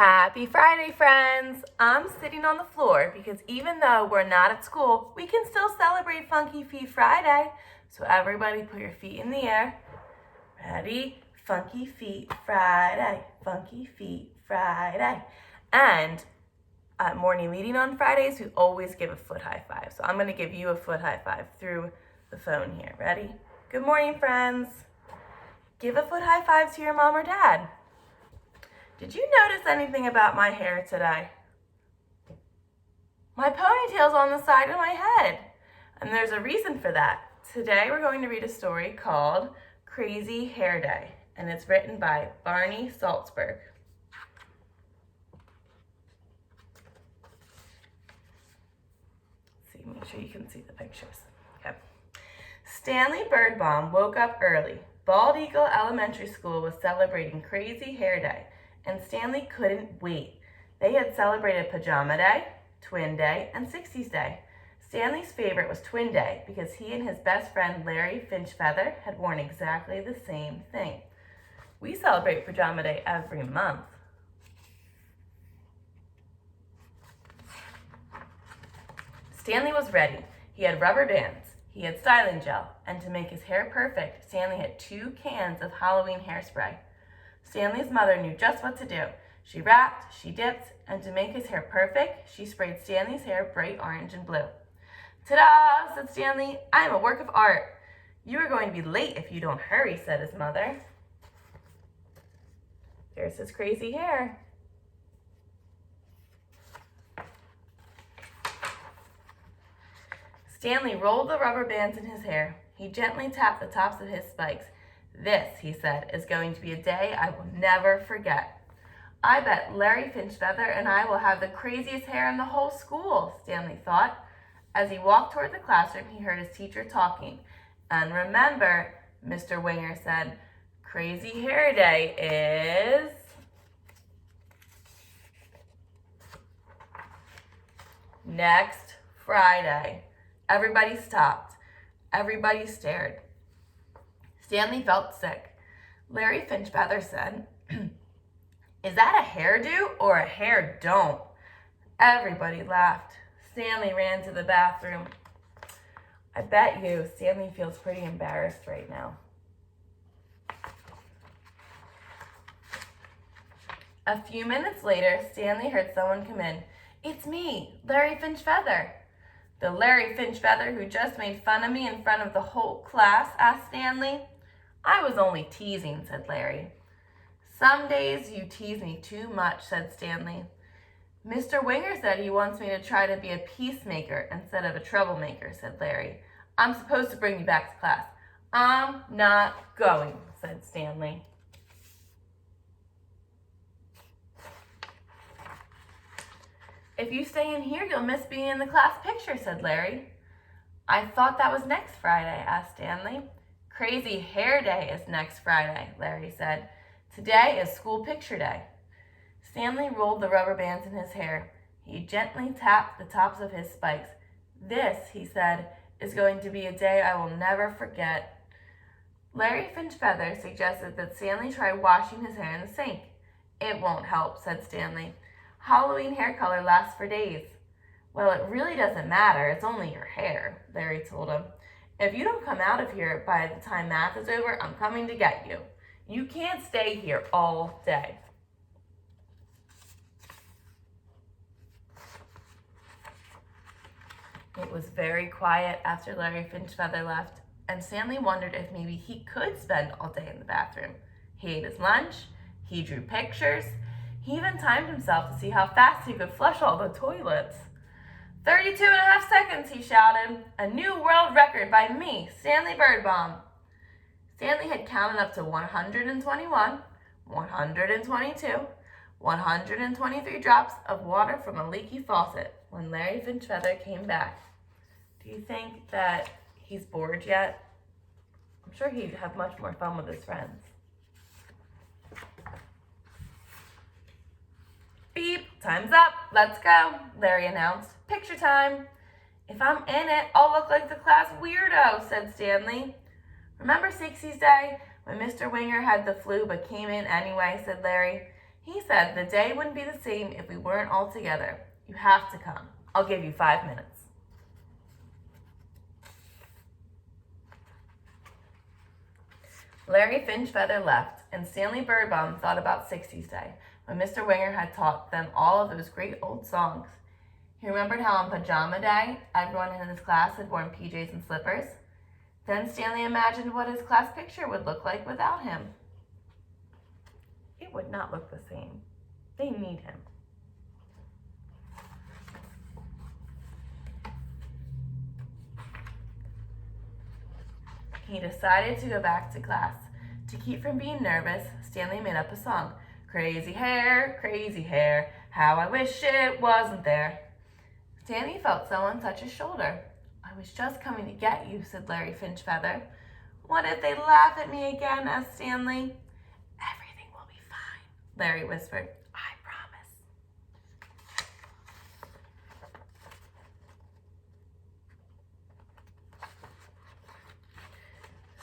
Happy Friday, friends! I'm sitting on the floor because even though we're not at school, we can still celebrate Funky Feet Friday. So everybody put your feet in the air. Ready? Funky Feet Friday, Funky Feet Friday. And at morning meeting on Fridays, we always give a foot high five. So I'm going to give you a foot high five through the phone here. Ready? Good morning, friends. Give a foot high five to your mom or dad. Did you notice anything about my hair today? My ponytail's on the side of my head, and there's a reason for that. Today we're going to read a story called Crazy Hair Day, and it's written by Barney Saltzberg. See, make sure you can see the pictures. Okay. Stanley Birdbaum woke up early. Bald Eagle Elementary School was celebrating Crazy Hair Day, and Stanley couldn't wait. They had celebrated Pajama Day, Twin Day, and 60s Day. Stanley's favorite was Twin Day because he and his best friend Larry Finchfeather had worn exactly the same thing. We celebrate Pajama Day every month. Stanley was ready. He had rubber bands, he had styling gel, and to make his hair perfect, Stanley had 2 cans of Halloween hairspray. Stanley's mother knew just what to do. She wrapped, she dipped, and to make his hair perfect, she sprayed Stanley's hair bright orange and blue. "Ta-da!" said Stanley. "I am a work of art." "You are going to be late if you don't hurry," said his mother. There's his crazy hair. Stanley rolled the rubber bands in his hair. He gently tapped the tops of his spikes. "This," he said, "is going to be a day I will never forget. I bet Larry Finchfeather and I will have the craziest hair in the whole school," Stanley thought. As he walked toward the classroom, he heard his teacher talking. "And remember," Mr. Winger said, "Crazy Hair Day is..." "next Friday." Everybody stopped. Everybody stared. Stanley felt sick. Larry Finchfeather said, "Is that a hairdo or a hair don't?" Everybody laughed. Stanley ran to the bathroom. I bet you Stanley feels pretty embarrassed right now. A few minutes later, Stanley heard someone come in. "It's me, Larry Finchfeather." "The Larry Finchfeather who just made fun of me in front of the whole class?" asked Stanley. "I was only teasing," said Larry. "Some days you tease me too much," said Stanley. "Mr. Winger said he wants me to try to be a peacemaker instead of a troublemaker," said Larry. "I'm supposed to bring you back to class." "I'm not going," said Stanley. "If you stay in here, you'll miss being in the class picture," said Larry. "I thought that was next Friday," asked Stanley. "Crazy Hair Day is next Friday," Larry said. "Today is school picture day." Stanley rolled the rubber bands in his hair. He gently tapped the tops of his spikes. "This," he said, "is going to be a day I will never forget." Larry Finchfeather suggested that Stanley try washing his hair in the sink. "It won't help," said Stanley. "Halloween hair color lasts for days." "Well, it really doesn't matter. It's only your hair," Larry told him. "If you don't come out of here by the time math is over, I'm coming to get you. You can't stay here all day." It was very quiet after Larry Finchfeather left, and Stanley wondered if maybe he could spend all day in the bathroom. He ate his lunch, he drew pictures, he even timed himself to see how fast he could flush all the toilets. 32.5 seconds, he shouted. "A new world record by me, Stanley Birdbaum." Stanley had counted up to 121, 122, 123 drops of water from a leaky faucet when Larry Finchfeather came back. Do you think that he's bored yet? I'm sure he'd have much more fun with his friends. "Beep, time's up, let's go," Larry announced. "Picture time." "If I'm in it, I'll look like the class weirdo," said Stanley. "Remember 60s Day when Mr. Winger had the flu but came in anyway," said Larry. He said the day wouldn't be the same if we weren't all together. You have to come. I'll give you 5 minutes. Larry Finchfeather left, and Stanley Birdbaum thought about 60s Day, when Mr. Winger had taught them all of those great old songs. He remembered how on Pajama Day, everyone in his class had worn PJs and slippers. Then Stanley imagined what his class picture would look like without him. It would not look the same. They need him. He decided to go back to class. To keep from being nervous, Stanley made up a song. Crazy hair, how I wish it wasn't there. Stanley felt someone touch his shoulder. I was just coming to get you, said Larry Finchfeather. What if they laugh at me again, asked Stanley. Everything will be fine, Larry whispered. I promise.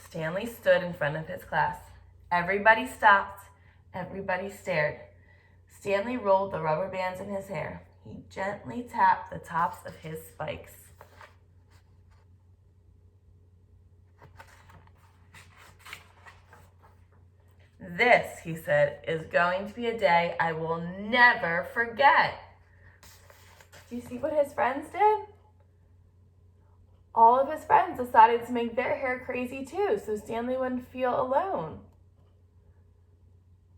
Stanley stood in front of his class. Everybody stopped. Everybody stared. Stanley rolled the rubber bands in his hair. He gently tapped the tops of his spikes. This, he said, is going to be a day I will never forget. Do you see what his friends did? All of his friends decided to make their hair crazy too, so Stanley wouldn't feel alone.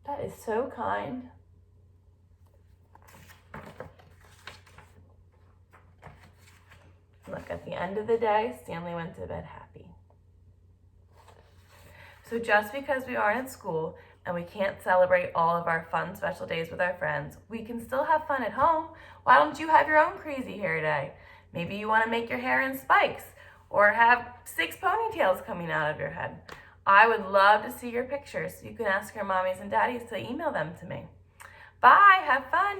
That is so kind. Look, at the end of the day, Stanley went to bed happy. So just because we aren't at school and we can't celebrate all of our fun special days with our friends, we can still have fun at home. Why don't you have your own crazy hair day? Maybe you want to make your hair in spikes or have 6 ponytails coming out of your head. I would love to see your pictures. You can ask your mommies and daddies to email them to me. Bye, have fun.